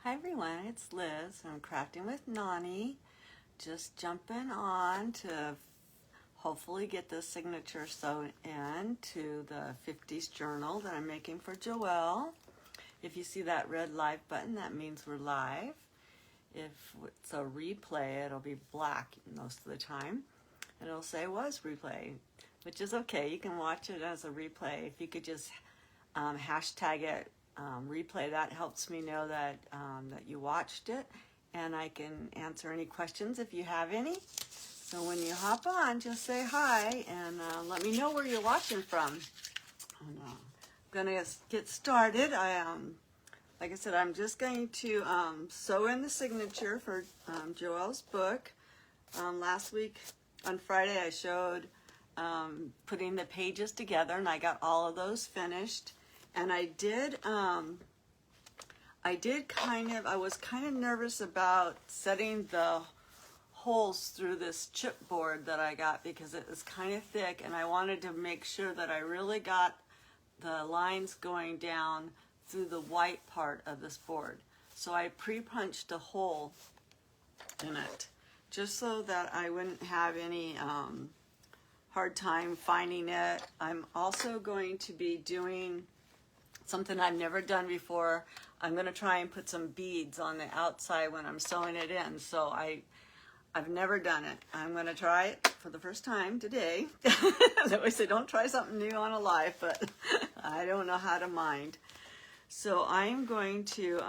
Hi everyone, it's Liz from Crafting with Nani. Just jumping on to hopefully get the signature sewn in to the 50s journal that I'm making for Joelle. If you see that red live button, that means we're live. If it's a replay, it'll be black most of the time. And it'll say was replay, which is okay. You can watch it as a replay. If you could just hashtag it replay, that helps me know that that you watched it, and I can answer any questions if you have any. So when you hop on, just say hi and let me know where you're watching from. And, I'm gonna get started. Like I said, I'm just going to sew in the signature for Joelle's book. Last week on Friday, I showed putting the pages together, and I got all of those finished. And I was kind of nervous about setting the holes through this chipboard that I got because it was kind of thick, and I wanted to make sure that I really got the lines going down through the white part of this board. So I pre-punched a hole in it just so that I wouldn't have any hard time finding it. I'm also going to be doing something I've never done before. I'm going to try and put some beads on the outside when I'm sewing it in. So I've never done it. I'm going to try it for the first time today. I always say don't try something new on a live, but I don't know how to mind. So I'm going to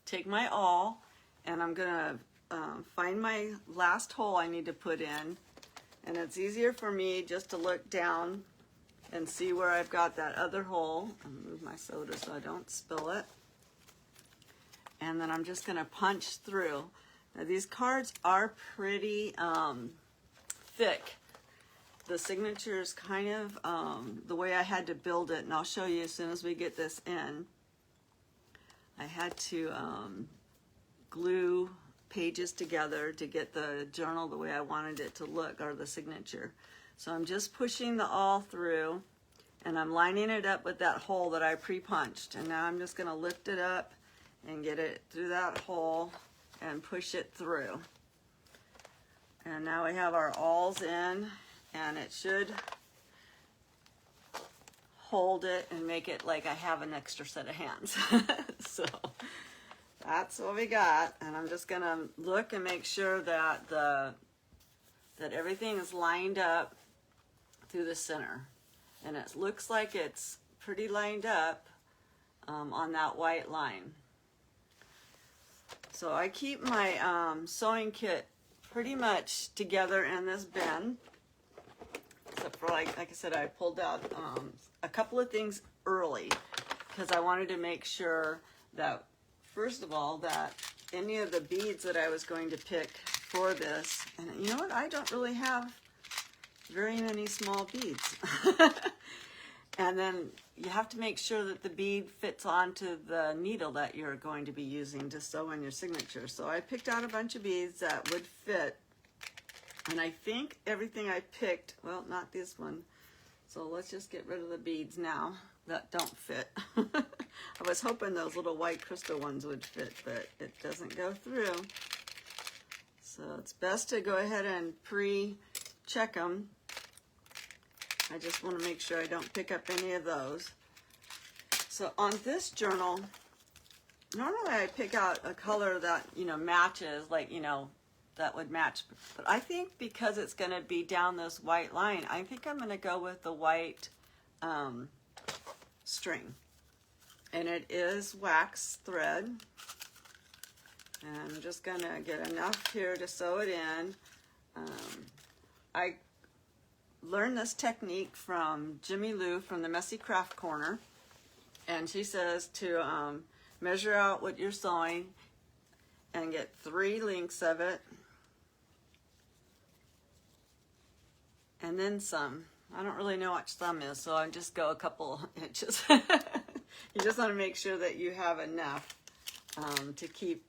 take my awl, and I'm going to find my last hole I need to put in. And it's easier for me just to look down and see where I've got that other hole. I'll move my soda so I don't spill it. And then I'm just gonna punch through. Now these cards are pretty thick. The signature is kind of the way I had to build it, and I'll show you as soon as we get this in. I had to glue pages together to get the journal the way I wanted it to look, or the signature. So I'm just pushing the awl through, and I'm lining it up with that hole that I pre-punched. And now I'm just going to lift it up and get it through that hole and push it through. And now we have our awls in, and it should hold it and make it like I have an extra set of hands. So that's what we got. And I'm just going to look and make sure that that everything is lined up through the center, and it looks like it's pretty lined up on that white line. So I keep my sewing kit pretty much together in this bin, except for like I said, I pulled out a couple of things early because I wanted to make sure that, first of all, that any of the beads that I was going to pick for this, and you know what, I don't really have very many small beads. And then you have to make sure that the bead fits onto the needle that you're going to be using to sew in your signature. So I picked out a bunch of beads that would fit, and I think everything I picked, well, not this one, so let's just get rid of the beads now that don't fit. I was hoping those little white crystal ones would fit, but it doesn't go through. So it's best to go ahead and pre-check them. I just want to make sure I don't pick up any of those. So on this journal, normally I pick out a color that, you know, matches, like, you know, that would match. But I think because it's going to be down this white line, I think I'm going to go with the white string. And it is wax thread. And I'm just going to get enough here to sew it in. I learned this technique from Jimmy Lou from the Messy Craft Corner, and she says to measure out what you're sewing and get 3 lengths of it, and then some. I don't really know what some is, so I just go a couple inches. You just want to make sure that you have enough to keep,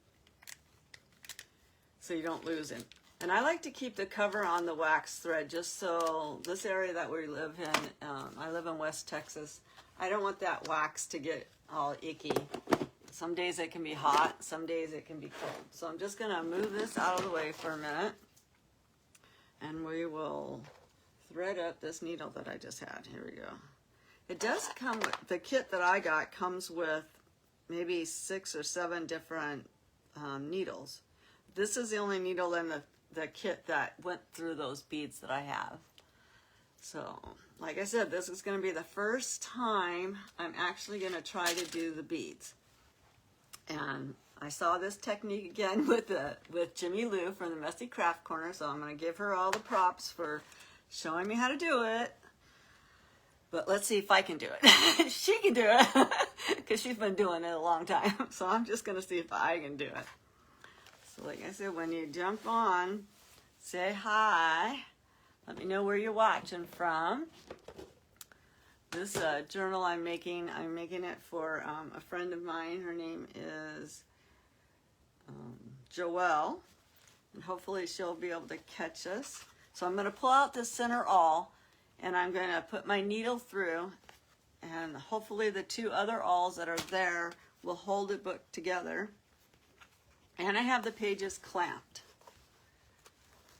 so you don't lose it. And I like to keep the cover on the wax thread just so this area that we live in, I live in West Texas, I don't want that wax to get all icky. Some days it can be hot, some days it can be cold. So I'm just gonna move this out of the way for a minute, and we will thread up this needle that I just had. Here we go. It does come with, the kit that I got comes with maybe 6 or 7 different needles. This is the only needle in the kit that went through those beads that I have. So, like I said, this is going to be the first time I'm actually going to try to do the beads. And I saw this technique again with Jimmy Lou from the Messy Craft Corner, so I'm going to give her all the props for showing me how to do it. But let's see if I can do it. She can do it because she's been doing it a long time. So I'm just going to see if I can do it. So like I said, when you jump on, say hi. Let me know where you're watching from. This journal I'm making it for a friend of mine. Her name is Joelle, and hopefully she'll be able to catch us. So I'm going to pull out the center awl, and I'm going to put my needle through, and hopefully the 2 other awls that are there will hold the book together. And I have the pages clamped.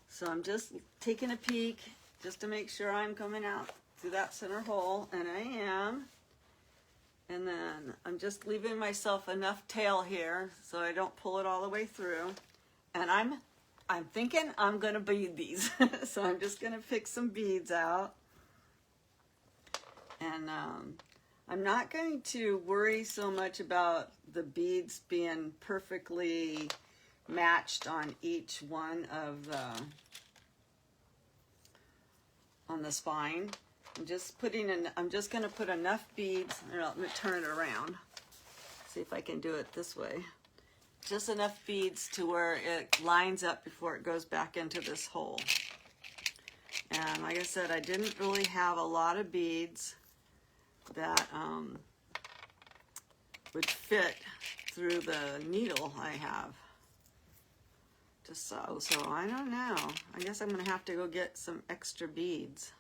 So I'm just taking a peek just to make sure I'm coming out through that center hole, and I am. And then I'm just leaving myself enough tail here so I don't pull it all the way through. And I'm thinking I'm going to bead these. So I'm just going to pick some beads out. And I'm not going to worry so much about the beads being perfectly matched on each one of on the spine. I'm just going to put enough beads. Let me turn it around. See if I can do it this way. Just enough beads to where it lines up before it goes back into this hole. And like I said, I didn't really have a lot of beads that would fit through the needle I have. Just so I don't know. I guess I'm going to have to go get some extra beads.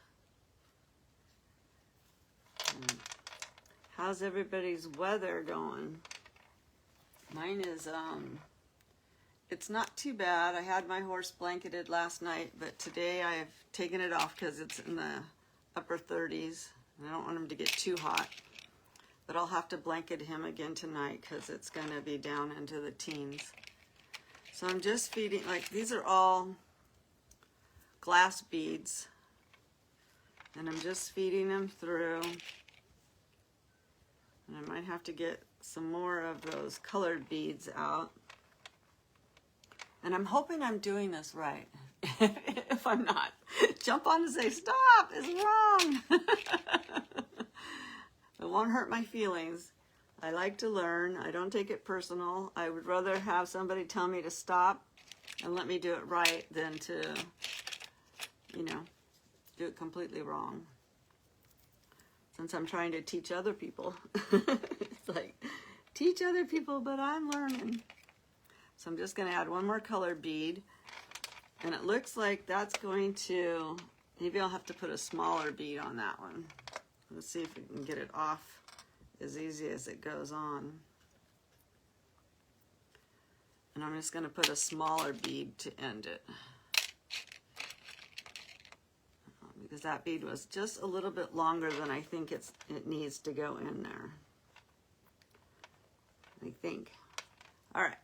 How's everybody's weather going? Mine is, it's not too bad. I had my horse blanketed last night, but today I've taken it off because it's in the upper 30s. And I don't want him to get too hot. But I'll have to blanket him again tonight because it's going to be down into the teens. So I'm just feeding, like these are all glass beads. And I'm just feeding them through. And I might have to get some more of those colored beads out. And I'm hoping I'm doing this right. If I'm not, jump on and say, stop, it's wrong. It won't hurt my feelings. I like to learn. I don't take it personal. I would rather have somebody tell me to stop and let me do it right than to, you know, do it completely wrong. Since I'm trying to teach other people. It's like, teach other people, but I'm learning. So I'm just going to add one more color bead. And it looks like that's going to, maybe I'll have to put a smaller bead on that one. Let's see if we can get it off as easy as it goes on. And I'm just going to put a smaller bead to end it. Because that bead was just a little bit longer than I think it needs to go in there. I think. All right.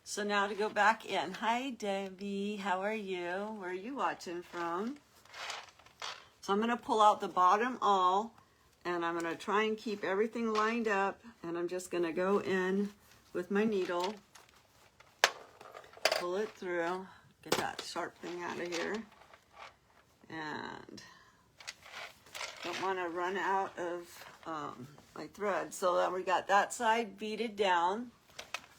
So now to go back in. Hi, Debbie. How are you? Where are you watching from? So I'm going to pull out the bottom awl, and I'm going to try and keep everything lined up, and I'm just going to go in with my needle, pull it through, get that sharp thing out of here, and don't want to run out of my thread. So then we got that side beaded down.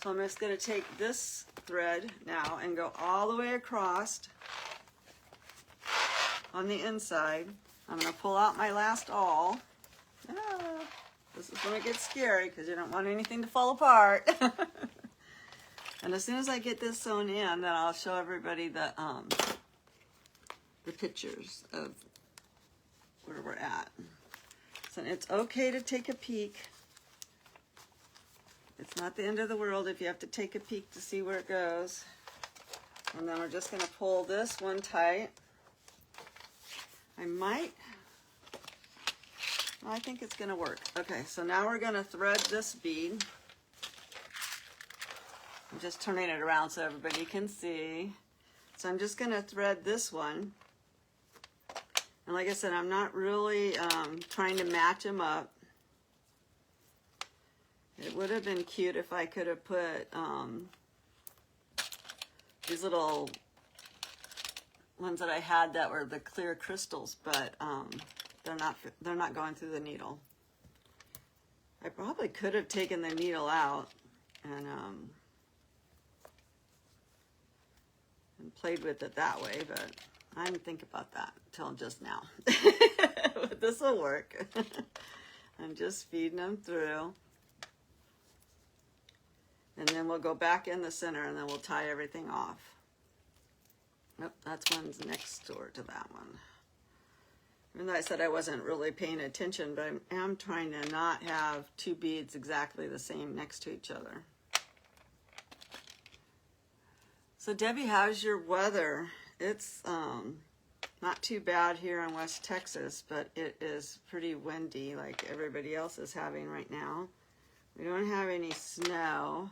So I'm just going to take this thread now and go all the way across on the inside. I'm going to pull out my last awl. This is when it gets scary because you don't want anything to fall apart. And as soon as I get this sewn in, then I'll show everybody the pictures of where we're at. So it's okay to take a peek. It's not the end of the world if you have to take a peek to see where it goes. And then we're just going to pull this one tight. I think it's going to work. Okay, so now we're going to thread this bead. I'm just turning it around so everybody can see. So I'm just going to thread this one. And like I said, I'm not really trying to match them up. It would have been cute if I could have put these little ones that I had that were the clear crystals, but they're not going through the needle. I probably could have taken the needle out and played with it that way, but I didn't think about that until just now. But this will work. I'm just feeding them through. And then we'll go back in the center and then we'll tie everything off. Nope, that's one's next door to that one. Even though I said I wasn't really paying attention, but I am trying to not have two beads exactly the same next to each other. So Debbie, how's your weather? It's not too bad here in West Texas, but it is pretty windy like everybody else is having right now. We don't have any snow,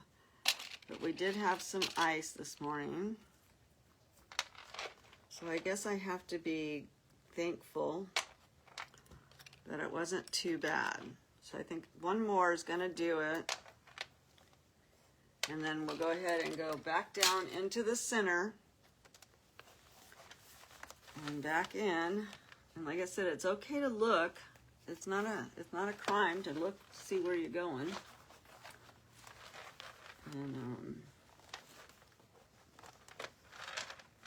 but we did have some ice this morning. So I guess I have to be thankful that it wasn't too bad. So I think one more is going to do it. And then we'll go ahead and go back down into the center and back in. And like I said, it's okay to look. It's not a crime to look, see where you're going. And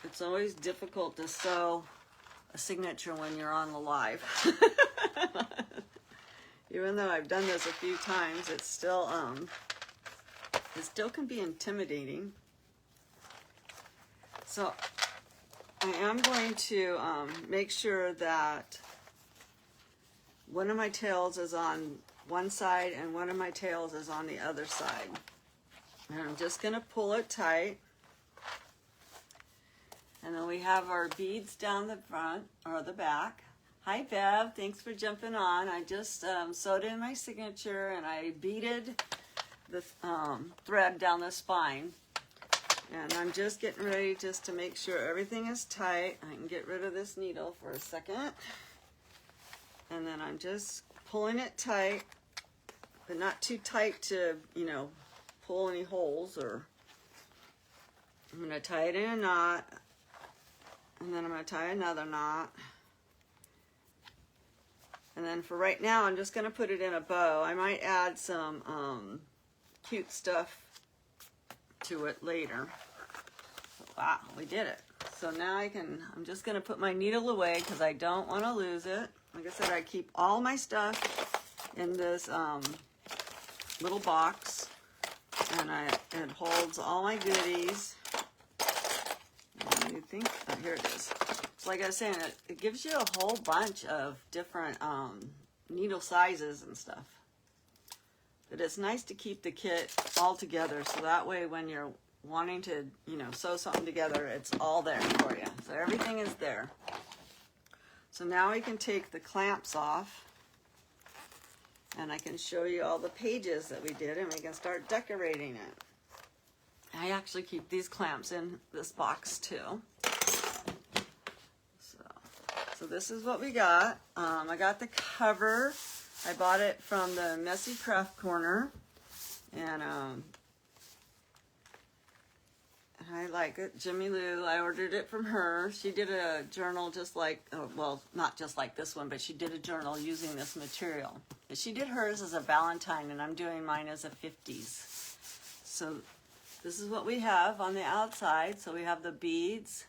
it's always difficult to sew a signature when you're on the live. Even though I've done this a few times, it still can be intimidating. So I am going to make sure that one of my tails is on one side and one of my tails is on the other side. And I'm just going to pull it tight. And then we have our beads down the front or the back. Hi Bev, thanks for jumping on. I just sewed in my signature and I beaded the thread down the spine. And I'm just getting ready just to make sure everything is tight. I can get rid of this needle for a second. And then I'm just pulling it tight, but not too tight to, pull any holes. Or I'm going to tie it in a knot. And then I'm going to tie another knot. And then for right now, I'm just going to put it in a bow. I might add some cute stuff to it later. Wow, we did it. So now I'm just going to put my needle away because I don't want to lose it. Like I said, I keep all my stuff in this little box. And it holds all my goodies. And you think, here it is. So like I was saying, it gives you a whole bunch of different needle sizes and stuff. But it's nice to keep the kit all together, so that way when you're wanting to, sew something together, it's all there for you. So everything is there. So now we can take the clamps off, and I can show you all the pages that we did, and we can start decorating it. I actually keep these clamps in this box too. So this is what we got. I got the cover. I bought it from the Messy Craft Corner, and I like it. Jimmy Lou, I ordered it from her. She did a journal just like, well, not just like this one, but she did a journal using this material. But she did hers as a Valentine, and I'm doing mine as a 50s. So this is what we have on the outside. So we have the beads.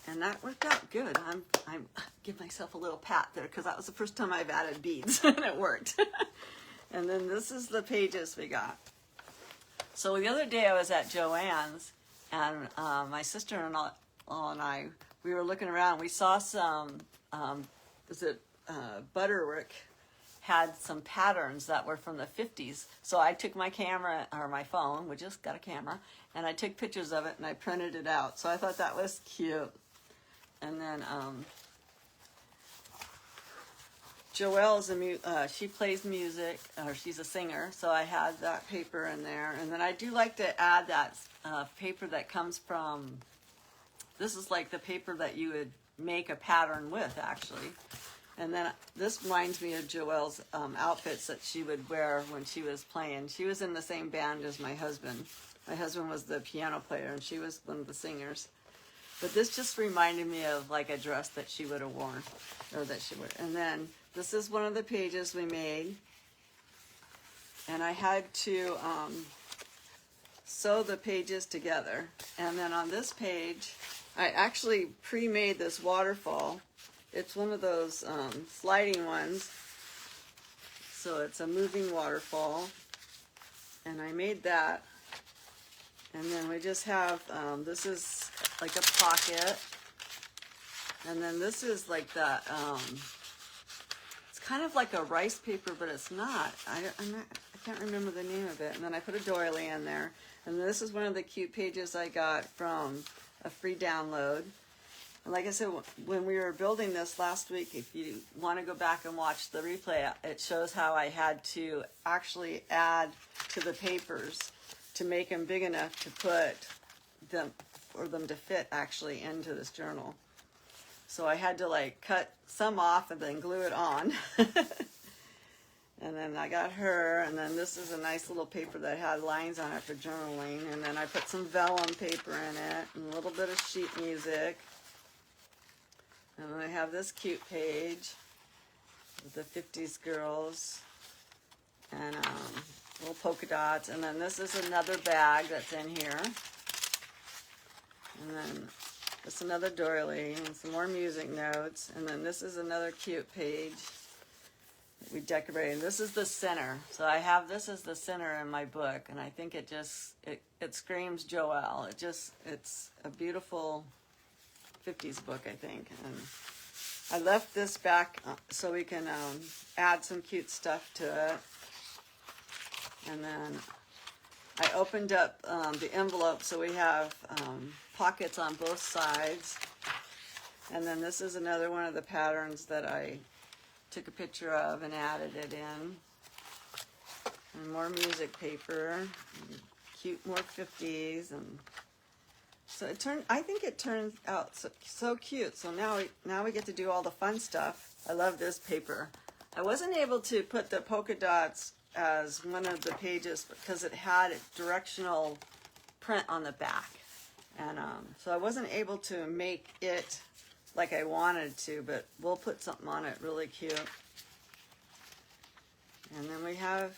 And that worked out good. I give myself a little pat there because that was the first time I've added beads and it worked. And then this is the pages we got. So the other day I was at Joann's and my sister-in-law and I, we were looking around. We saw some, Butterwick had some patterns that were from the 50s. So I took my camera, or my phone, we just got a camera, and I took pictures of it and I printed it out. So I thought that was cute. And then Joelle's she plays music, or she's a singer, so I had that paper in there. And then I do like to add that paper that comes from, this is like the paper that you would make a pattern with, actually. And then this reminds me of Joelle's outfits that she would wear when she was playing. She was in the same band as my husband. My husband was the piano player, and she was one of the singers. But this just reminded me of like a dress that she would have worn, or that she would. And then this is one of the pages we made. And I had to sew the pages together. And then on this page, I actually pre-made this waterfall. It's one of those sliding ones. So it's a moving waterfall. And I made that. And then we just have, this is like a pocket. And then this is like that, it's kind of like a rice paper, but it's not. I can't remember the name of it. And then I put a doily in there. And this is one of the cute pages I got from a free download. And like I said, when we were building this last week, if you want to go back and watch the replay, it shows how I had to actually add to the papers to make them big enough to put them, or them to fit actually into this journal. So I had to like cut some off and then glue it on. And then I got her, and then this is a nice little paper that had lines on it for journaling. And then I put some vellum paper in it, and a little bit of sheet music. And then I have this cute page with the 50s girls, and little polka dots. And then this is another bag that's in here. And then it's another doily and some more music notes. And then this is another cute page that we decorated. This is the center. So I have this as the center in my book, and I think it just, it screams Joelle. It's a beautiful 50s book, I think. And I left this back so we can add some cute stuff to it. And then I opened up the envelope so we have pockets on both sides. And then this is another one of the patterns that I took a picture of and added it in. And more music paper, and cute, more 50s, and so I think it turned out so cute. So now we get to do all the fun stuff. I love this paper. I wasn't able to put the polka dots as one of the pages because it had a directional print on the back. And so I wasn't able to make it like I wanted to, but we'll put something on it really cute. And then we have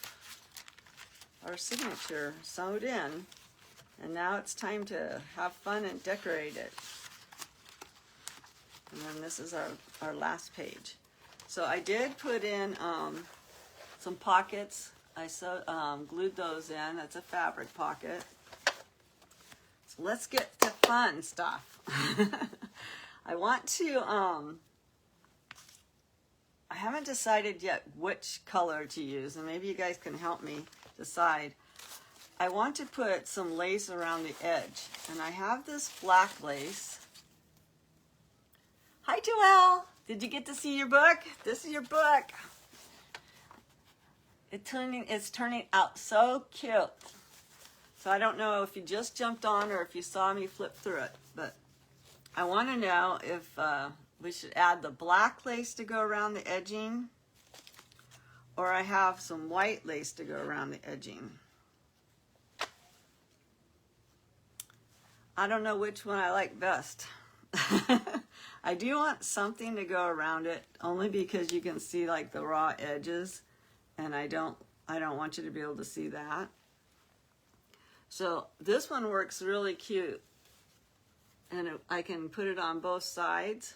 our signature sewed in. And now it's time to have fun and decorate it. And then this is our last page. So I did put in some pockets. I glued those in. That's a fabric pocket. So let's get to fun stuff. I want to, I haven't decided yet which color to use, and maybe you guys can help me decide. I want to put some lace around the edge, and I have this black lace. Hi, Joelle. Did you get to see your book? This is your book. It's turning out so cute. So I don't know if you just jumped on or if you saw me flip through it, but I want to know if we should add the black lace to go around the edging, or I have some white lace to go around the edging. I don't know which one I like best. I do want something to go around it, only because you can see like the raw edges, and I don't want you to be able to see that. So this one works really cute, and I can put it on both sides.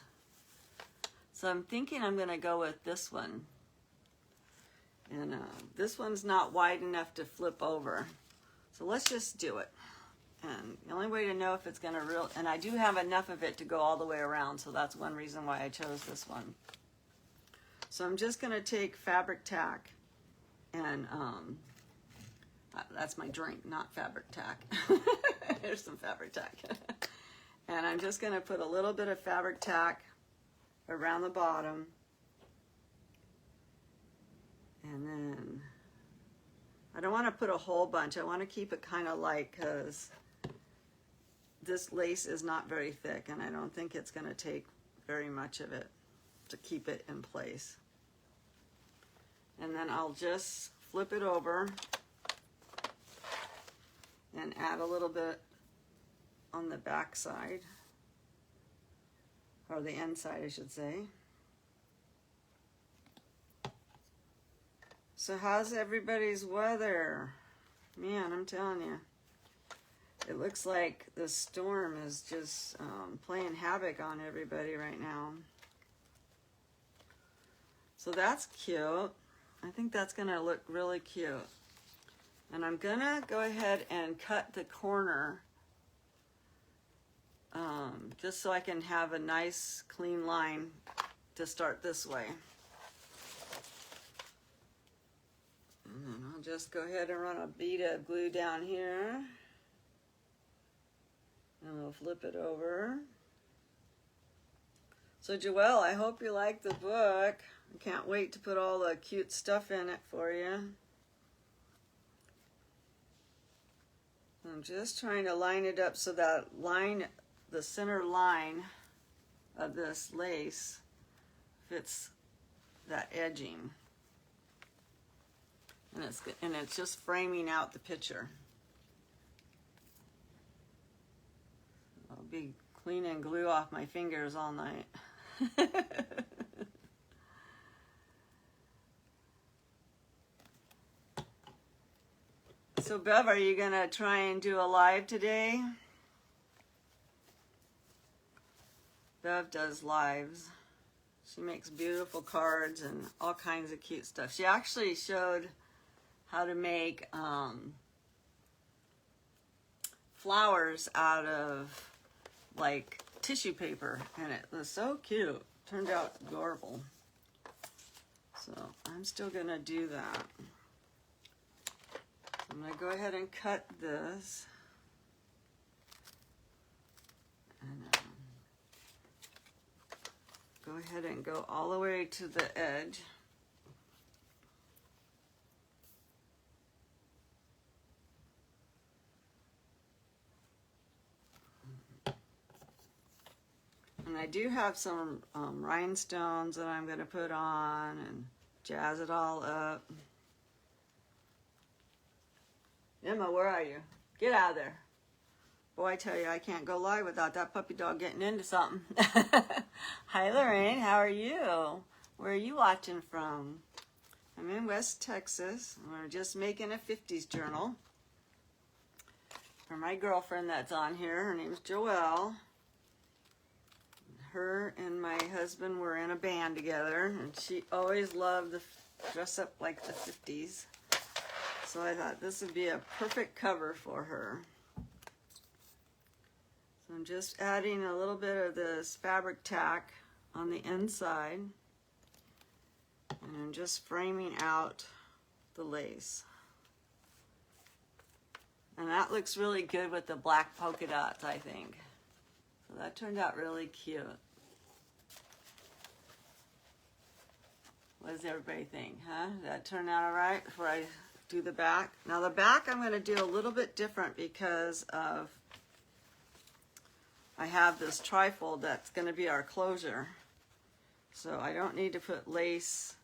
So I'm thinking I'm going to go with this one. And this one's not wide enough to flip over. So let's just do it. And the only way to know if it's going to and I do have enough of it to go all the way around, so that's one reason why I chose this one. So I'm just gonna take fabric tack and that's my drink, not fabric tack. Here's some fabric tack. And I'm just gonna put a little bit of fabric tack around the bottom. And then, I don't wanna put a whole bunch. I wanna keep it kind of light because this lace is not very thick and I don't think it's gonna take very much of it to keep it in place. And then I'll just flip it over and add a little bit on the back side, or the inside I should say. So how's everybody's weather? Man, I'm telling you, it looks like the storm is just playing havoc on everybody right now. So that's cute. I think that's gonna look really cute. And I'm gonna go ahead and cut the corner just so I can have a nice clean line to start this way. And then I'll just go ahead and run a bead of glue down here. And we'll flip it over. So Joelle, I hope you like the book. I can't wait to put all the cute stuff in it for you. I'm just trying to line it up so that line, the center line of this lace fits that edging. And it's just framing out the picture. I'll be cleaning glue off my fingers all night. So Bev, are you gonna try and do a live today? Bev does lives. She makes beautiful cards and all kinds of cute stuff. She actually showed how to make flowers out of like tissue paper, and it was so cute. Turned out adorable. So I'm still gonna do that. I'm going to go ahead and cut this. And go ahead and go all the way to the edge. And I do have some rhinestones that I'm going to put on and jazz it all up. Emma, where are you? Get out of there. Boy, I tell you, I can't go live without that puppy dog getting into something. Hi, Lorraine. How are you? Where are you watching from? I'm in West Texas. We're just making a 50s journal for my girlfriend that's on here. Her name's Joelle. Her and my husband were in a band together, and she always loved to dress up like the 50s. So I thought this would be a perfect cover for her. So I'm just adding a little bit of this fabric tack on the inside. And I'm just framing out the lace. And that looks really good with the black polka dots, I think. So that turned out really cute. What does everybody think, huh? Did that turn out all right before I do the back? Now the back I'm going to do a little bit different because of I have this trifold that's going to be our closure. So I don't need to put lace.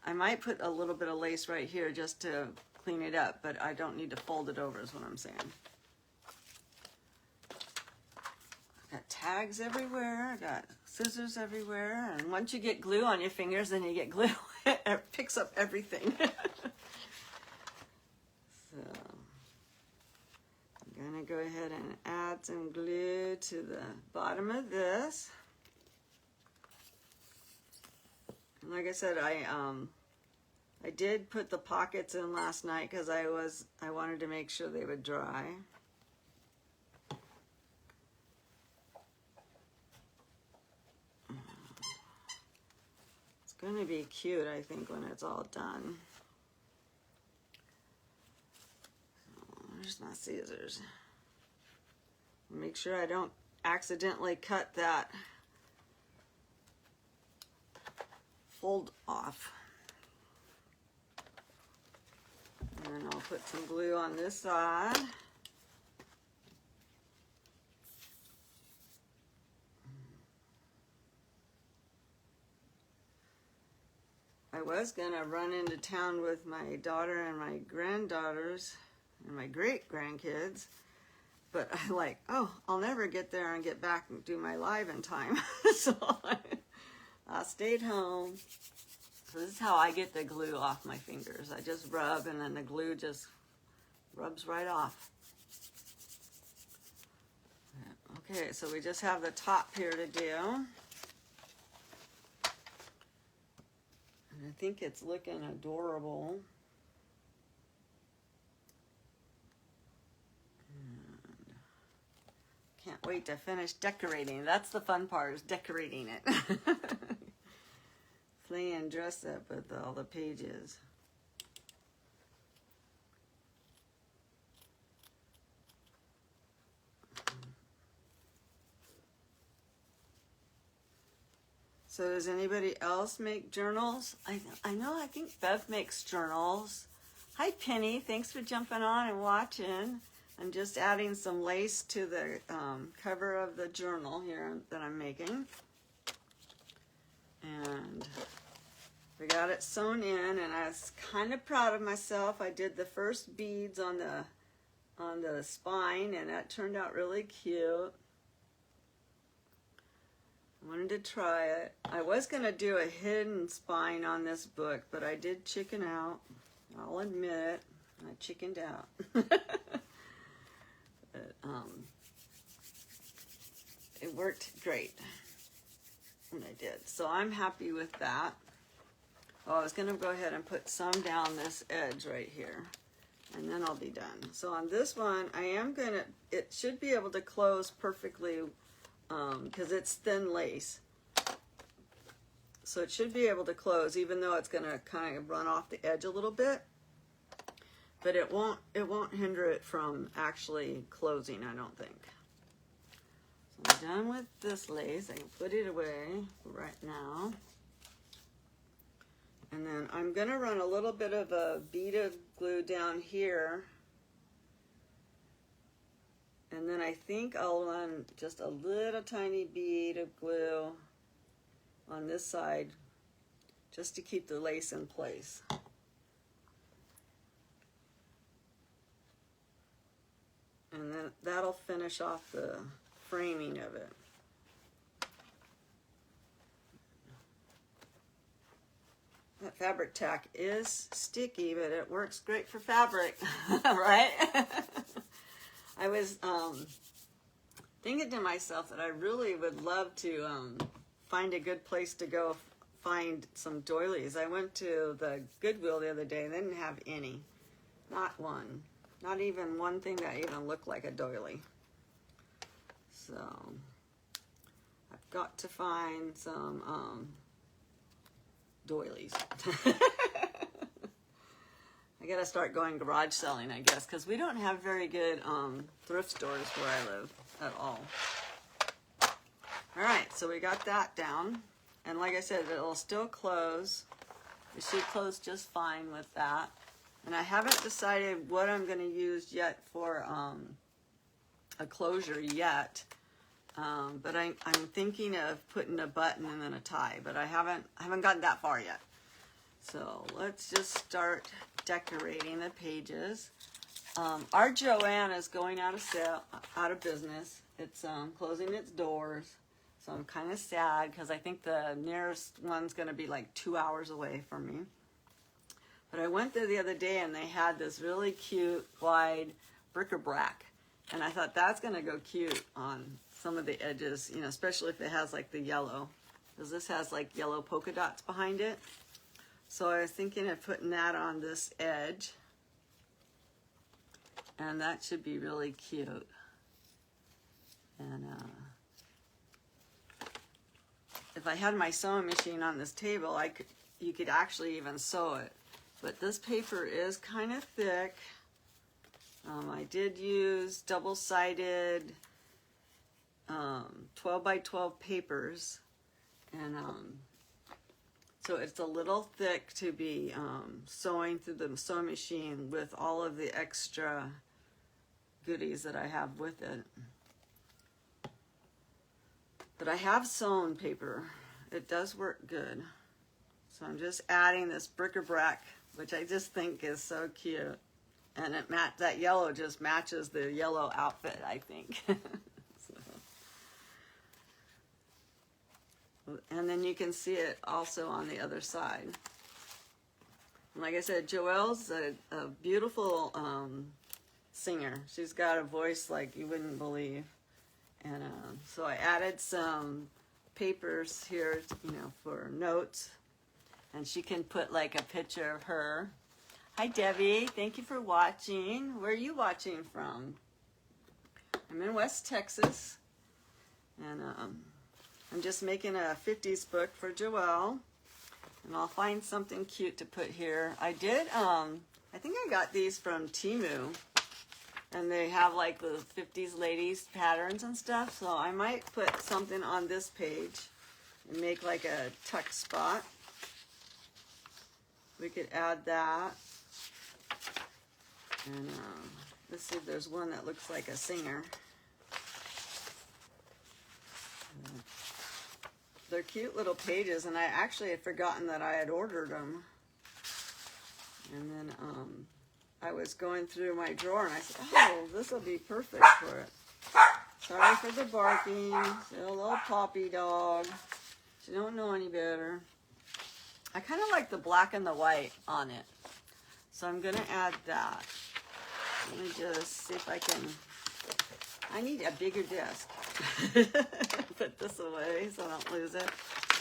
I might put a little bit of lace right here just to clean it up, but I don't need to fold it over is what I'm saying. I got tags everywhere. I got scissors everywhere. And once you get glue on your fingers, then you get glue. It picks up everything. So I'm going to go ahead and add some glue to the bottom of this. And like I said, I did put the pockets in last night because I wanted to make sure they would dry. It's going to be cute, I think, when it's all done. There's my scissors. Make sure I don't accidentally cut that fold off. And then I'll put some glue on this side. I was gonna run into town with my daughter and my granddaughters and my great grandkids, but I like, oh, I'll never get there and get back and do my live in time. So I stayed home. So this is how I get the glue off my fingers. I just rub and then the glue just rubs right off. Okay, so we just have the top here to do. I think it's looking adorable. And can't wait to finish decorating. That's the fun part, is decorating it. Playing dress up with all the pages. So does anybody else make journals? I know, I think Bev makes journals. Hi Penny, thanks for jumping on and watching. I'm just adding some lace to the cover of the journal here that I'm making. And we got it sewn in, and I was kind of proud of myself. I did the first beads on the spine, and that turned out really cute. I wanted to try it. I was going to do a hidden spine on this book, but I did chicken out. I'll admit it. I chickened out. But, it worked great. And I did. So I'm happy with that. Oh, I was going to go ahead and put some down this edge right here. And then I'll be done. So on this one, I am going to, it should be able to close perfectly because it's thin lace. So it should be able to close, even though it's going to kind of run off the edge a little bit. But it won't hinder it from actually closing, I don't think. So I'm done with this lace. I can put it away right now. And then I'm going to run a little bit of a bead of glue down here. And then I think I'll run just a little tiny bead of glue on this side just to keep the lace in place. And then that'll finish off the framing of it. That fabric tack is sticky, but it works great for fabric, right? I was thinking to myself that I really would love to find a good place to go find some doilies. I went to the Goodwill the other day and they didn't have any. Not one. Not even one thing that even looked like a doily. So I've got to find some doilies. I gotta start going garage selling, I guess, because we don't have very good thrift stores where I live at all. All right, so we got that down. And like I said, it'll still close. It should close just fine with that. And I haven't decided what I'm going to use yet for a closure yet. But I'm thinking of putting a button and then a tie, but I haven't gotten that far yet. So let's just start decorating the pages. Our Joann is going out of business. It's closing its doors. So I'm kind of sad because I think the nearest one's going to be like 2 hours away from me. But I went there the other day and they had this really cute wide bric-a-brac. And I thought that's going to go cute on some of the edges, you know, especially if it has like the yellow. Because this has like yellow polka dots behind it. So I was thinking of putting that on this edge. And that should be really cute. And if if I had my sewing machine on this table, you could actually even sew it. But this paper is kind of thick. I did use double-sided 12 by 12 papers, and so it's a little thick to be sewing through the sewing machine with all of the extra goodies that I have with it. But I have sewn paper. It does work good. So I'm just adding this bric-a-brac, which I just think is so cute. And that yellow just matches the yellow outfit, I think. And then you can see it also on the other side. And like I said, Joelle's a beautiful singer. She's got a voice like you wouldn't believe. And so I added some papers here, for notes. And she can put like a picture of her. Hi, Debbie. Thank you for watching. Where are you watching from? I'm in West Texas. And I'm just making a 50s book for Joelle. And I'll find something cute to put here. I did, I think I got these from Temu. And they have like the 50s ladies patterns and stuff. So I might put something on this page and make like a tuck spot. We could add that. And let's see if there's one that looks like a singer. They're cute little pages, and I actually had forgotten that I had ordered them. And then I was going through my drawer, and I said, oh, this will be perfect for it. Sorry for the barking. She's a little puppy dog. She don't know any better. I kind of like the black and the white on it. So I'm going to add that. Let me just see if I can. I need a bigger desk. Put this away so I don't lose it.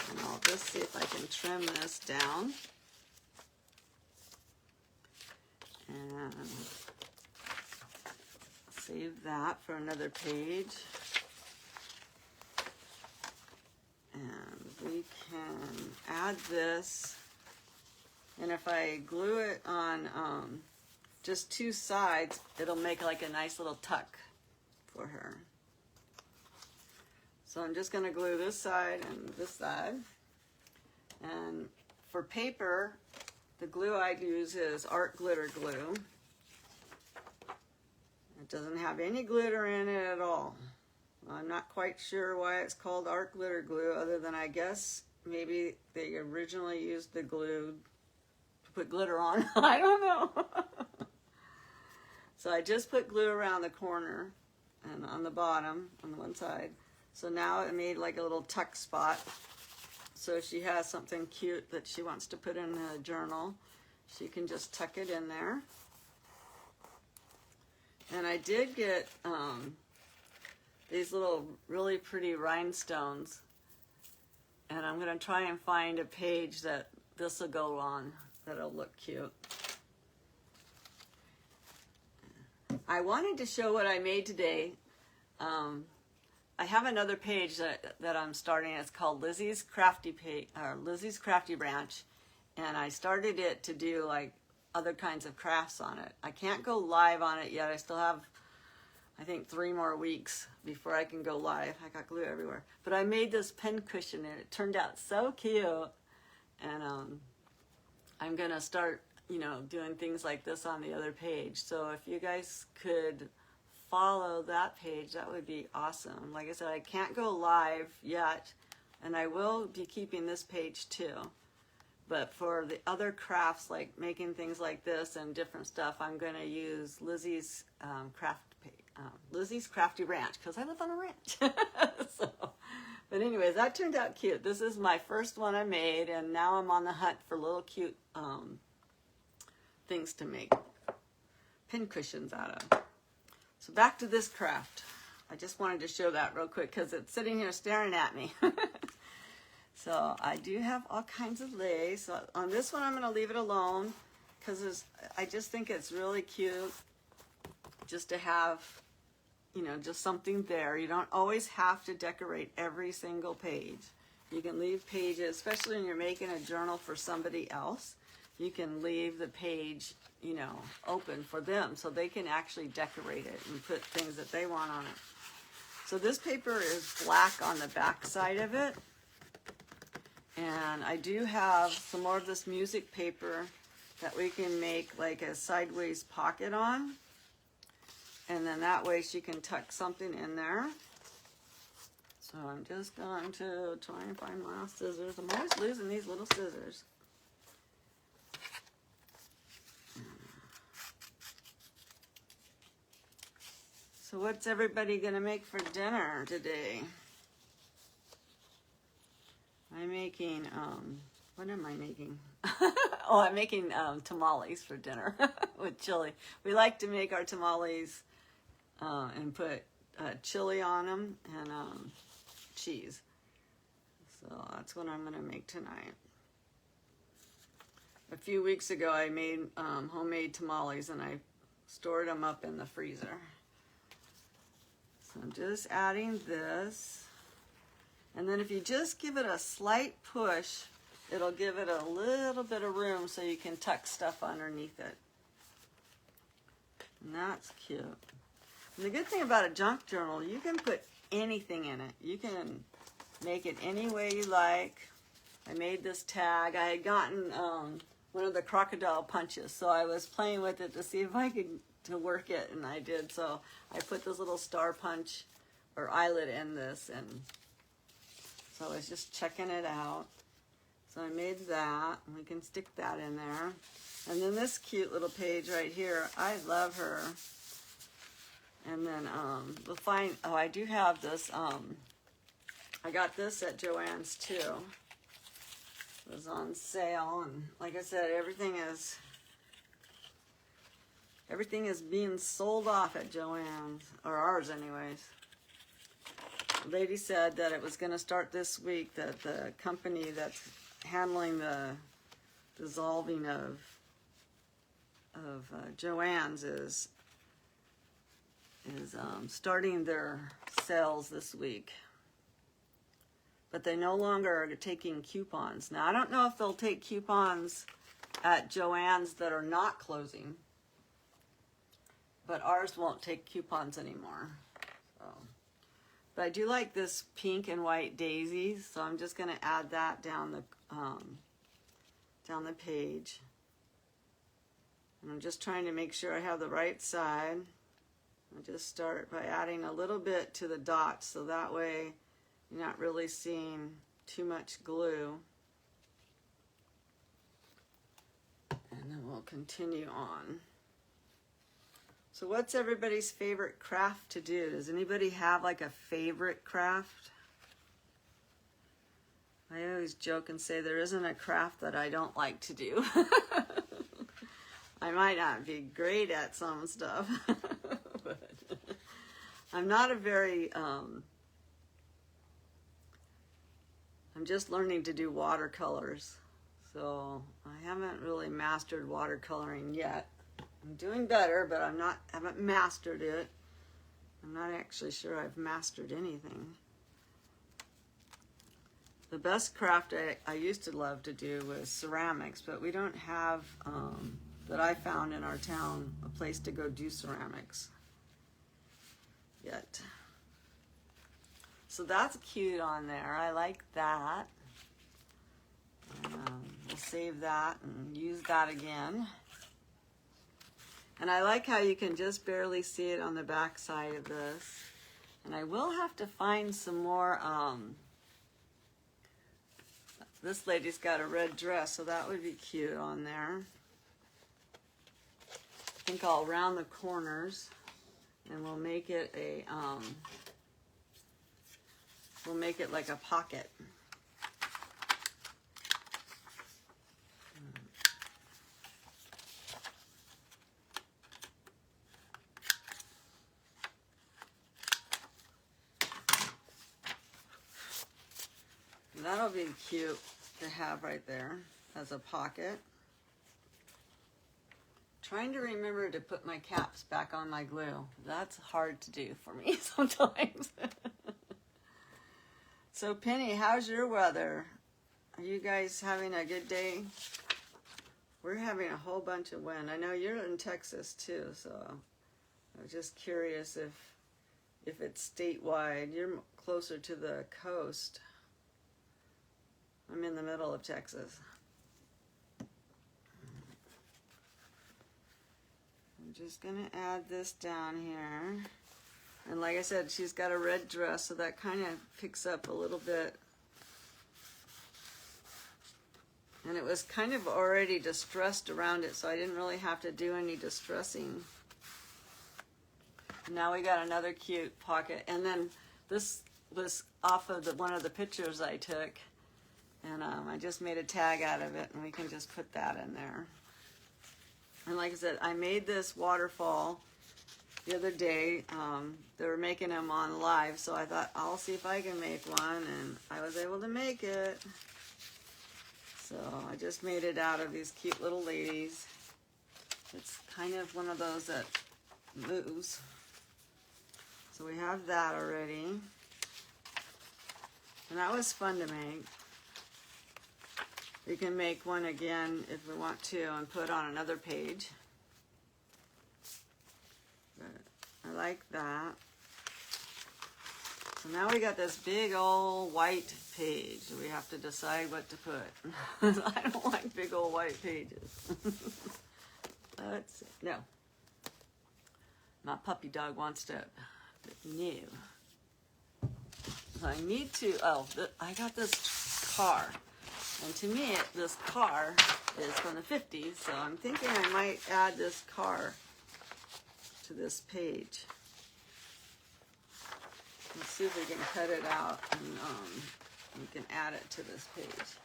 And I'll just see if I can trim this down. And save that for another page. And we can add this. And if I glue it on just two sides, it'll make like a nice little tuck for her. So I'm just going to glue this side and this side. And for paper, the glue I use is Art Glitter Glue. It doesn't have any glitter in it at all. I'm not quite sure why it's called Art Glitter Glue, other than I guess maybe they originally used the glue to put glitter on. I don't know. So I just put glue around the corner and on the bottom on the one side. So now it made like a little tuck spot. So if she has something cute that she wants to put in the journal, she can just tuck it in there. And I did get these little really pretty rhinestones. And I'm going to try and find a page that this will go on, that'll look cute. I wanted to show what I made today. I have another page that I'm starting. It's called Lizzie's Crafty Branch, and I started it to do like other kinds of crafts on it. I can't go live on it yet. I still have, I think, 3 more weeks before I can go live. I got glue everywhere. But I made this pen cushion, and it turned out so cute. And I'm gonna start, doing things like this on the other page. So if you guys could follow that page, that would be awesome. Like I said, I can't go live yet, and I will be keeping this page too. But for the other crafts, like making things like this and different stuff, I'm going to use Lizzie's Lizzie's Crafty Ranch, because I live on a ranch. But anyways, that turned out cute. This is my first one I made, and now I'm on the hunt for little cute things to make pin cushions out of. So back to this craft. I just wanted to show that real quick because it's sitting here staring at me. So I do have all kinds of lace. So on this one, I'm going to leave it alone because I just think it's really cute just to have, just something there. You don't always have to decorate every single page. You can leave pages, especially when you're making a journal for somebody else. You can leave the page, you know, open for them so they can actually decorate it and put things that they want on it. So this paper is black on the back side of it. And I do have some more of this music paper that we can make like a sideways pocket on. And then that way she can tuck something in there. So I'm just going to try and find my last scissors. I'm always losing these little scissors. So what's everybody gonna make for dinner today? I'm making, what am I making? Oh, I'm making tamales for dinner with chili. We like to make our tamales and put chili on them and cheese. So that's what I'm gonna make tonight. A few weeks ago I made homemade tamales and I stored them up in the freezer. So I'm just adding this. And then if you just give it a slight push, it'll give it a little bit of room so you can tuck stuff underneath it. And that's cute. And the good thing about a junk journal, you can put anything in it. You can make it any way you like. I made this tag. I had gotten one of the crocodile punches, so I was playing with it to see if I could to work it, and I did. So I put this little star punch or eyelet in this, and so I was just checking it out. So I made that, and we can stick that in there. And then this cute little page right here, I love her. And then we'll find, oh, I do have this, I got this at Joann's too. It was on sale, and like I said, everything is being sold off at Joann's, or ours anyways. The lady said that it was going to start this week, that the company that's handling the dissolving of Joann's is starting their sales this week. But they no longer are taking coupons. Now, I don't know if they'll take coupons at Joann's that are not closing, but ours won't take coupons anymore. So, but I do like this pink and white daisies, so I'm just going to add that down the page. And I'm just trying to make sure I have the right side. I'll just start by adding a little bit to the dots, so that way you're not really seeing too much glue. And then we'll continue on. So what's everybody's favorite craft to do? Does anybody have like a favorite craft? I always joke and say there isn't a craft that I don't like to do. I might not be great at some stuff, but I'm not a very, I'm just learning to do watercolors. So I haven't really mastered watercoloring yet. I'm doing better, but haven't mastered it. I'm not actually sure I've mastered anything. The best craft I used to love to do was ceramics, but we don't have, that I found in our town, a place to go do ceramics yet. So that's cute on there. I like that. We'll save that and use that again. And I like how you can just barely see it on the back side of this. And I will have to find some more, this lady's got a red dress, so that would be cute on there. I think I'll round the corners and we'll make it a, we'll make it like a pocket. That'll be cute to have right there as a pocket. Trying to remember to put my caps back on my glue. That's hard to do for me sometimes. So Penny, how's your weather? Are you guys having a good day? We're having a whole bunch of wind. I know you're in Texas too, so I was just curious if it's statewide. You're closer to the coast. I'm in the middle of Texas. I'm just gonna add this down here. And like I said, she's got a red dress, so that kind of picks up a little bit. And it was kind of already distressed around it, so I didn't really have to do any distressing. Now we got another cute pocket. And then this was off of one of the pictures I took. And I just made a tag out of it, and we can just put that in there. And like I said, I made this waterfall the other day. They were making them on live, so I thought, I'll see if I can make one, and I was able to make it. So I just made it out of these cute little ladies. It's kind of one of those that moves. So we have that already. And that was fun to make. We can make one again if we want to and put on another page. But I like that. So now we got this big old white page. We have to decide what to put. I don't like big old white pages. Let's see. No. My puppy dog wants to. No. So I need to, I got this car. And to me, this car is from the 50s, so I'm thinking I might add this car to this page. Let's see if we can cut it out and we can add it to this page.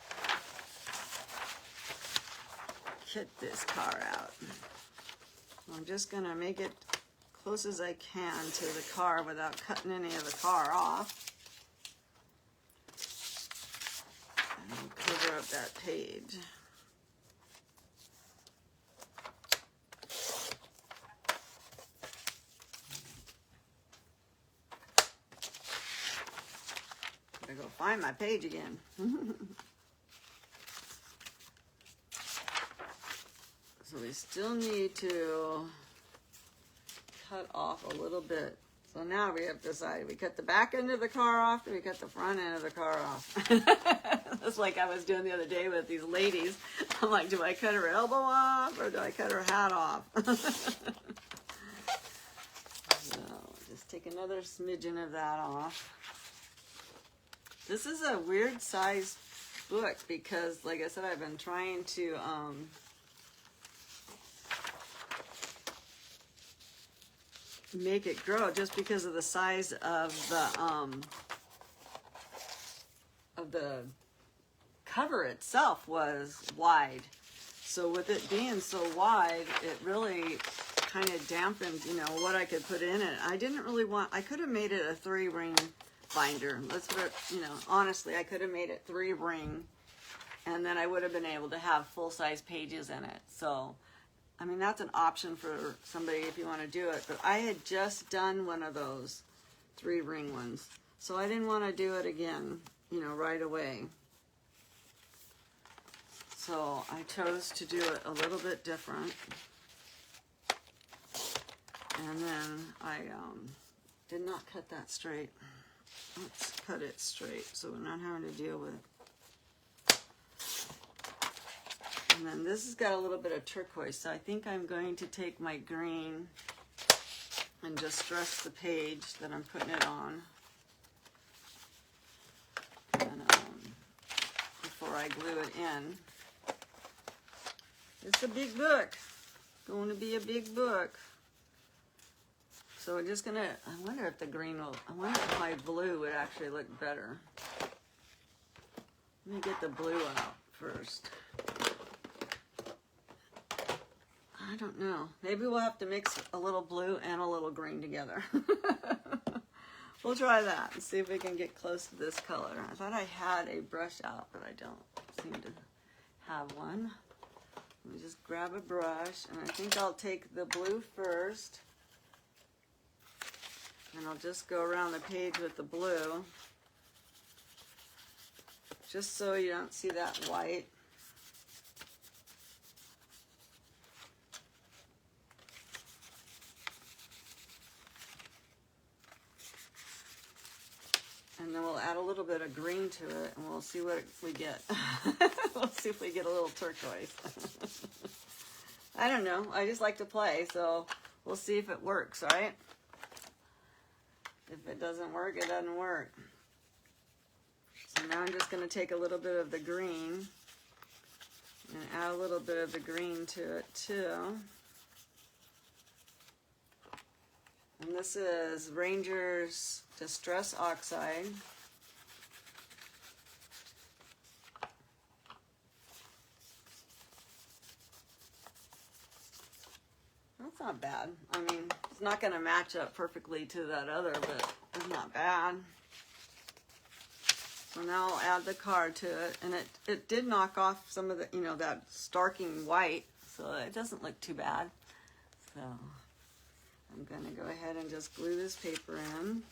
Cut this car out. I'm just going to make it close as I can to the car without cutting any of the car off. And cover up that page. Gotta go find my page again. So we still need to cut off a little bit. So now we have decided, we cut the back end of the car off, or we cut the front end of the car off. That's like I was doing the other day with these ladies. I'm like, do I cut her elbow off, or do I cut her hat off? So just take another smidgen of that off. This is a weird size book because, like I said, I've been trying to make it grow just because of the size of the cover itself was wide. So with it being so wide, it really kind of dampened, you know, what I could put in it. I didn't really want, I could have made it a 3-ring binder. Let's put it, you know, honestly, I could have made it 3-ring, and then I would have been able to have full-size pages in it. So I mean, that's an option for somebody if you want to do it. But I had just done one of those 3-ring ones. So I didn't want to do it again, you know, right away. So I chose to do it a little bit different. And then I did not cut that straight. Let's cut it straight so we're not having to deal with it. And then this has got a little bit of turquoise, so I think I'm going to take my green and just stress the page that I'm putting it on. And before I glue it in. It's a big book. Going to be a big book. So we're just gonna, I wonder if the green will, I wonder if my blue would actually look better. Let me get the blue out first. I don't know. Maybe we'll have to mix a little blue and a little green together. We'll try that and see if we can get close to this color. I thought I had a brush out, but I don't seem to have one. Let me just grab a brush, and I think I'll take the blue first. And I'll just go around the page with the blue. just so you don't see that white. And then we'll add a little bit of green to it, and we'll see what we get. We'll see if we get a little turquoise. I don't know. I just like to play, so we'll see if it works, right? If it doesn't work, it doesn't work. So now I'm just going to take a little bit of the green and add a little bit of the green to it too. And this is Ranger's Distress Oxide. That's not bad. I mean, it's not going to match up perfectly to that other, but it's not bad. So now I'll add the card to it, and it did knock off some of the, you know, that starking white, so it doesn't look too bad. So I'm going to go ahead and just glue this paper in.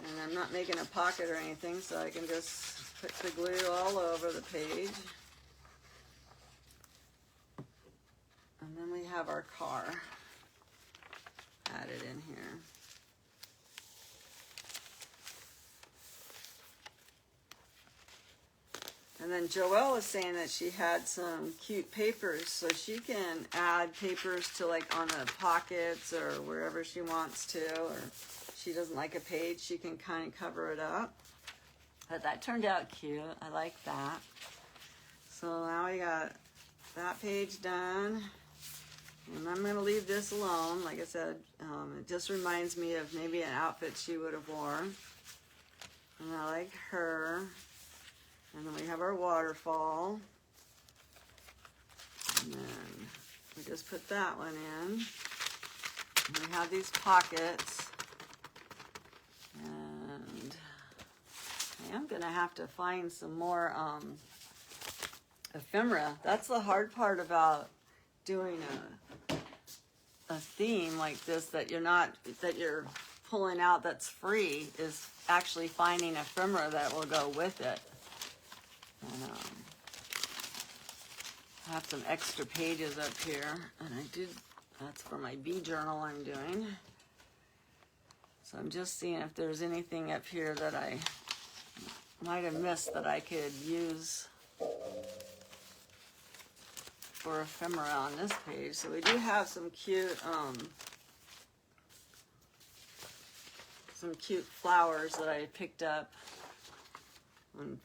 And I'm not making a pocket or anything, so I can just put the glue all over the page. And then we have our car added in here. And then Joelle was saying that she had some cute papers, so she can add papers to like on the pockets or wherever she wants to, or she doesn't like a page, she can kind of cover it up. But that turned out cute. I like that. So now we got that page done. And I'm going to leave this alone. Like I said, it just reminds me of maybe an outfit she would have worn. And I like her. And then we have our waterfall. And then we just put that one in. And we have these pockets. And I am going to have to find some more ephemera. That's the hard part about doing a theme like this that you're pulling out that's free, is actually finding ephemera that will go with it. And I have some extra pages up here, and that's for my bee journal I'm doing. So I'm just seeing if there's anything up here that I might have missed that I could use for ephemera on this page. So we do have some cute flowers that I picked up on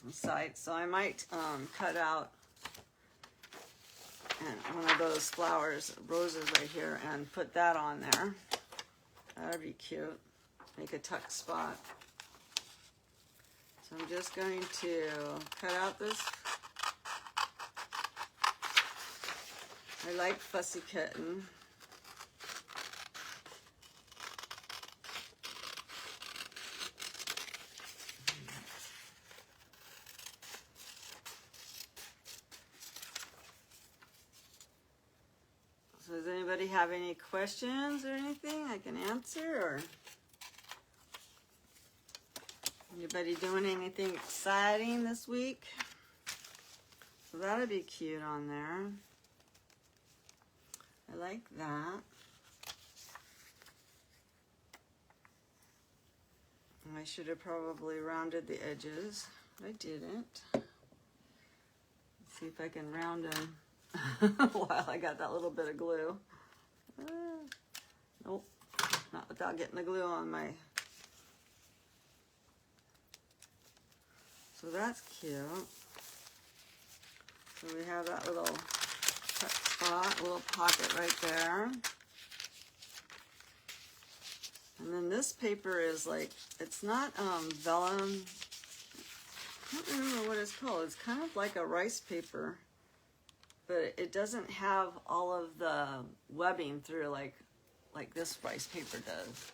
some sites. So I might cut out one of those flowers, roses right here, and put that on there. That'd be cute. Make a tuck spot. So I'm just going to cut out this. I like Fussy Kitten. So does anybody have any questions or anything I can answer? Or anybody doing anything exciting this week? So that'd be cute on there. I like that. I should have probably rounded the edges. I didn't. Let's see if I can round them while I got that little bit of glue. Nope, not without getting the glue on my... So that's cute. So we have that little cut spot, a little pocket right there. And then this paper is like, it's not vellum. I don't remember what it's called. It's kind of like a rice paper, but it doesn't have all of the webbing through like this rice paper does.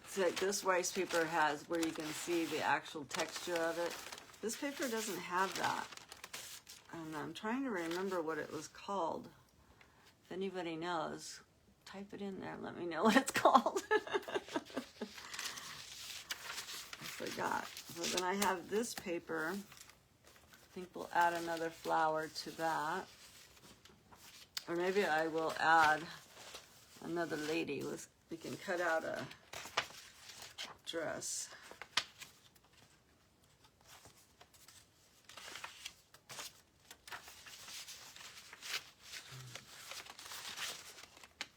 It's like this rice paper has where you can see the actual texture of it. This paper doesn't have that. And I'm trying to remember what it was called. If anybody knows, type it in there. Let me know what it's called. I forgot. So then I have this paper. I think we'll add another flower to that. Or maybe I will add another lady. We can cut out a dress.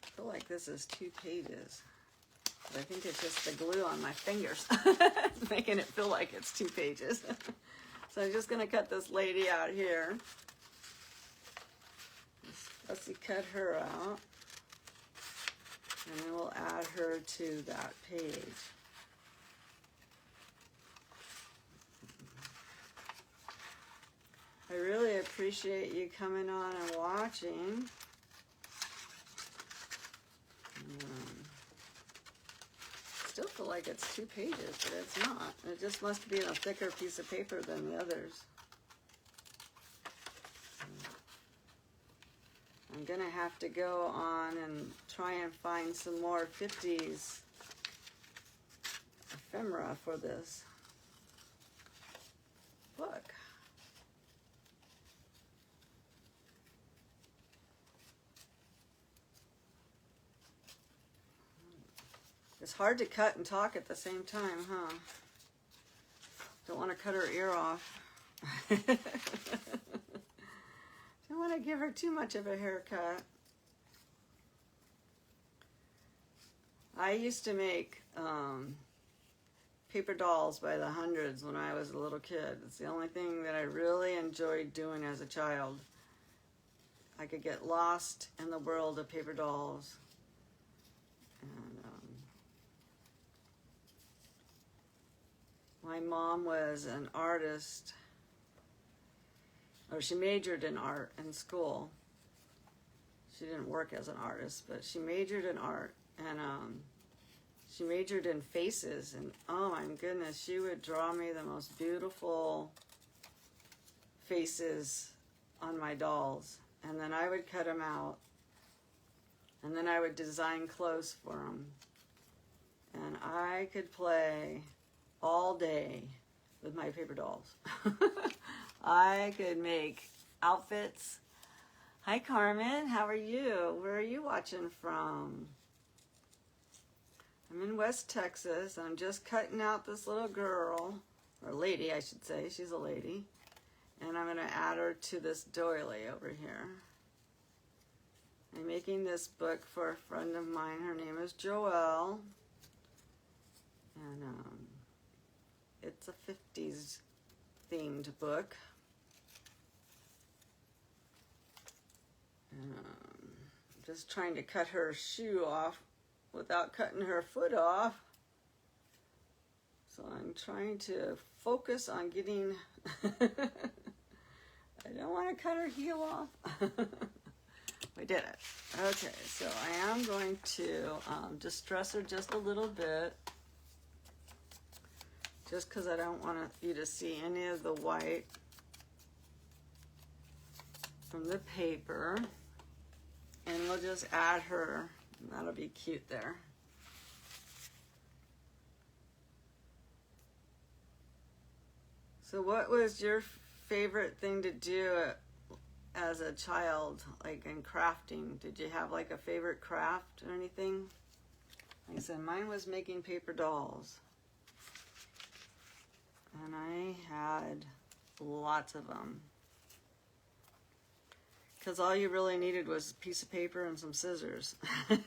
I feel like this is 2 pages. But I think it's just the glue on my fingers. It's making it feel like it's 2 pages. So I'm just gonna cut this lady out here. Let's cut her out. And then we'll add her to that page. I really appreciate you coming on and watching. Still feel like it's 2 pages, but it's not. It just must be in a thicker piece of paper than the others. I'm gonna have to go on and try and find some more 50s ephemera for this book. It's hard to cut and talk at the same time, huh? Don't want to cut her ear off. Don't want to give her too much of a haircut. I used to make paper dolls by the hundreds when I was a little kid. It's the only thing that I really enjoyed doing as a child. I could get lost in the world of paper dolls. And my mom was an artist, or she majored in art in school. She didn't work as an artist, but she majored in art, and she majored in faces, and oh my goodness, she would draw me the most beautiful faces on my dolls, and then I would cut them out, and then I would design clothes for them, and I could play all day with my paper dolls. I could make outfits. Hi Carmen, how are you? Where are you watching from? I'm in West Texas. I'm just cutting out this little girl, or lady I should say, she's a lady. And I'm gonna add her to this doily over here. I'm making this book for a friend of mine. Her name is Joelle. And it's a 50s themed book. And, I'm just trying to cut her shoe off without cutting her foot off. So I'm trying to focus on getting, I don't want to cut her heel off. We did it. Okay, so I am going to distress her just a little bit, just because I don't want you to see any of the white from the paper. And we'll just add her, and that'll be cute there. So what was your favorite thing to do as a child, like in crafting? Did you have like a favorite craft or anything? Like I said, mine was making paper dolls. And I had lots of them. Because all you really needed was a piece of paper and some scissors. And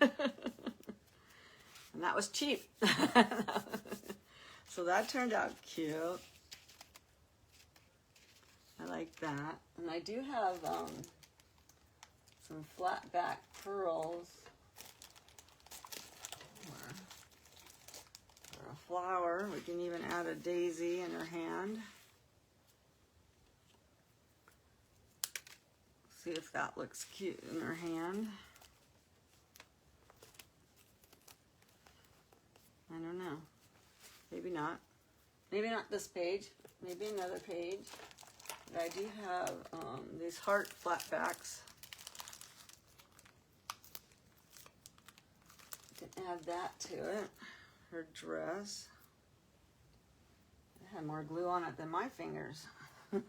that was cheap. So that turned out cute. I like that. And I do have some flat back pearls for a flower. We can even add a daisy in her hand. See if that looks cute in her hand. I don't know. Maybe not. Maybe not this page. Maybe another page. But I do have these heart flat backs. Can add that to it. Her dress. It had more glue on it than my fingers. We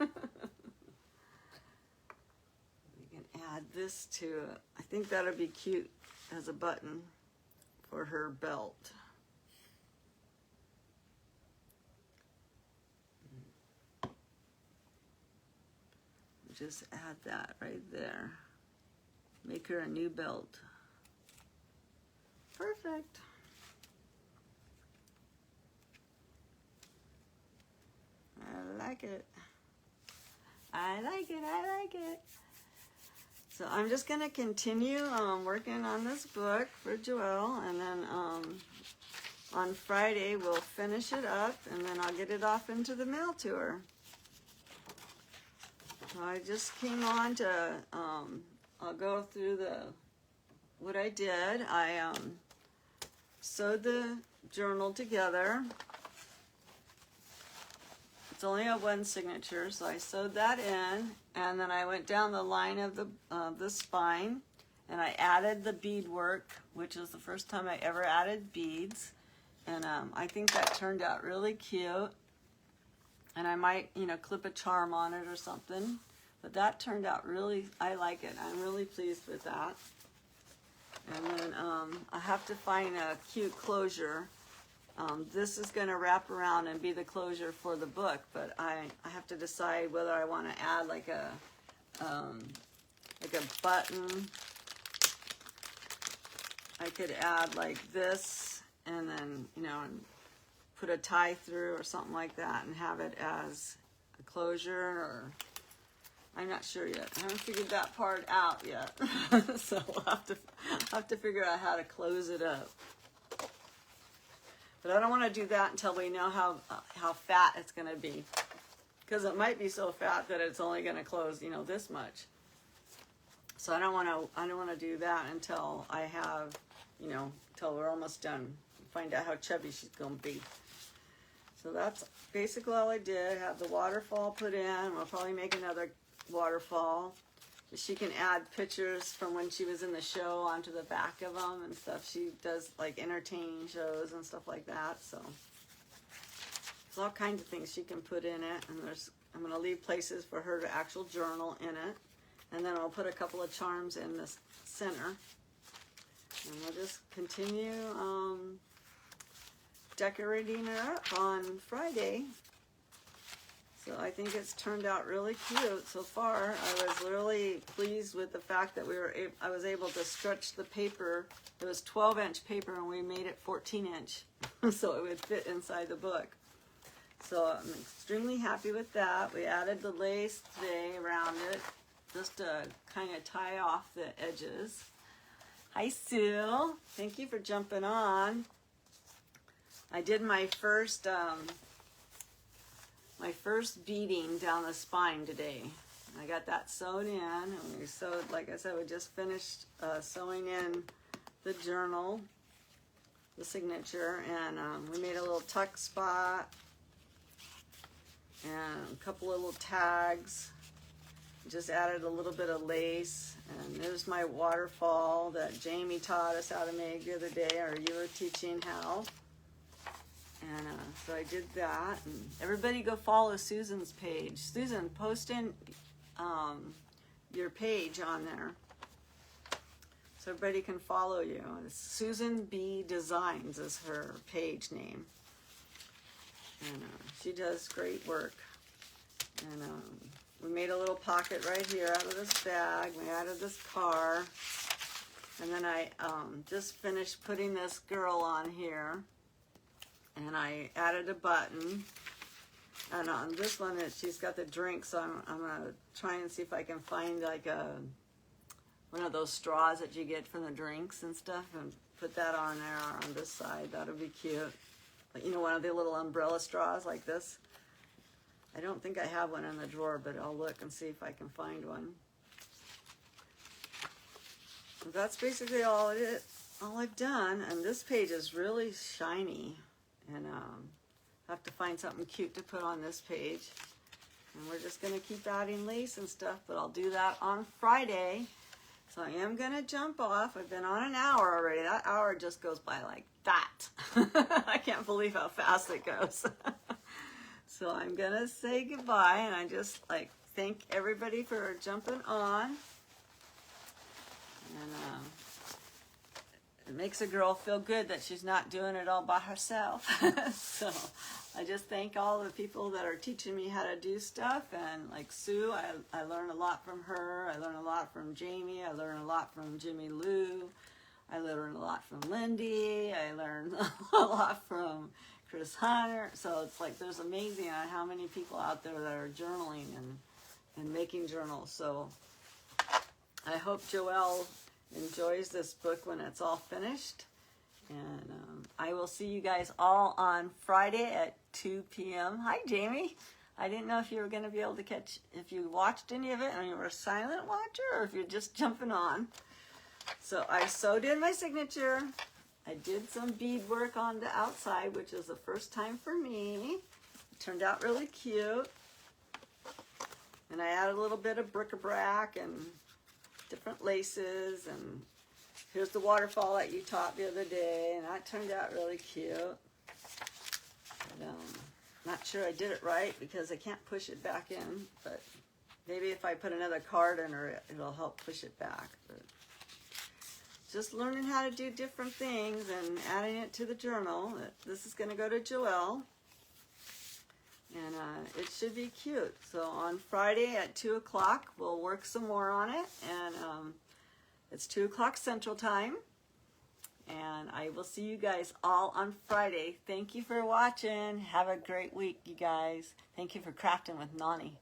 can add this to it. I think that'll be cute as a button for her belt. Just add that right there. Make her a new belt. Perfect. I like it. I like it. I like it. So I'm just going to continue working on this book for Joelle, and then on Friday we'll finish it up, and then I'll get it off into the mail to her. So I just came on to, I'll go through what I did. I sewed the journal together. It's only a one signature, so I sewed that in, and then I went down the line of the spine, and I added the beadwork, which is the first time I ever added beads, and I think that turned out really cute. And I might, clip a charm on it or something. But that turned out really, I like it. I'm really pleased with that. And then I have to find a cute closure. This is going to wrap around and be the closure for the book, but I have to decide whether I want to add like a button. I could add like this, and then, and put a tie through or something like that and have it as a closure, or I'm not sure yet. I haven't figured that part out yet. So we'll have to figure out how to close it up. But I don't want to do that until we know how fat it's going to be, because it might be so fat that it's only going to close, this much. So I don't want to do that until I have, until we're almost done. Find out how chubby she's going to be. So that's basically all I did. Have the waterfall put in. We'll probably make another waterfall. She can add pictures from when she was in the show onto the back of them and stuff. She does like entertaining shows and stuff like that. So there's all kinds of things she can put in it. And I'm going to leave places for her to actual journal in it. And then I'll put a couple of charms in the center. And we'll just continue decorating her up on Friday. So I think it's turned out really cute so far. I was really pleased with the fact that I was able to stretch the paper. It was 12-inch paper and we made it 14-inch so it would fit inside the book. So I'm extremely happy with that. We added the lace today around it just to kind of tie off the edges. Hi Sue, thank you for jumping on. I did my first beading down the spine today. I got that sewn in, and we sewed, like I said, we just finished sewing in the journal, the signature, and we made a little tuck spot and a couple of little tags. Just added a little bit of lace, and there's my waterfall that Jamie taught us how to make the other day, or you were teaching how. And so I did that, and everybody go follow Susan's page. Susan, post in your page on there so everybody can follow you. It's Susan B. Designs is her page name, and she does great work. And we made a little pocket right here out of this bag. We added this car, and then I just finished putting this girl on here. And I added a button, and on this one, she's got the drink, so I'm going to try and see if I can find like one of those straws that you get from the drinks and stuff, and put that on there on this side. That'll be cute. But, one of the little umbrella straws like this. I don't think I have one in the drawer, but I'll look and see if I can find one. So that's basically all I've done, and this page is really shiny. And I have to find something cute to put on this page. And we're just going to keep adding lace and stuff, but I'll do that on Friday. So I am going to jump off. I've been on an hour already. That hour just goes by like that. I can't believe how fast it goes. So I'm going to say goodbye, and I just like thank everybody for jumping on. And it makes a girl feel good that she's not doing it all by herself. So I just thank all the people that are teaching me how to do stuff. And like Sue, I learn a lot from her. I learn a lot from Jamie. I learn a lot from Jimmy Lou. I learn a lot from Lindy. I learn a lot from Chris Hunter. So it's like there's amazing on how many people out there that are journaling and making journals. So I hope Joelle enjoys this book when it's all finished. And I will see you guys all on Friday at 2 p.m. Hi, Jamie. I didn't know if you were going to be able to catch, if you watched any of it and you were a silent watcher or if you're just jumping on. So I sewed in my signature. I did some bead work on the outside, which is the first time for me. It turned out really cute. And I added a little bit of bric-a-brac and different laces, and here's the waterfall that you taught the other day, and that turned out really cute. But, not sure I did it right because I can't push it back in, but maybe if I put another card in her, it'll help push it back. But just learning how to do different things and adding it to the journal. This is going to go to Joelle. And it should be cute. So on Friday at 2 o'clock, we'll work some more on it. And it's 2 o'clock Central Time. And I will see you guys all on Friday. Thank you for watching. Have a great week, you guys. Thank you for crafting with Nani.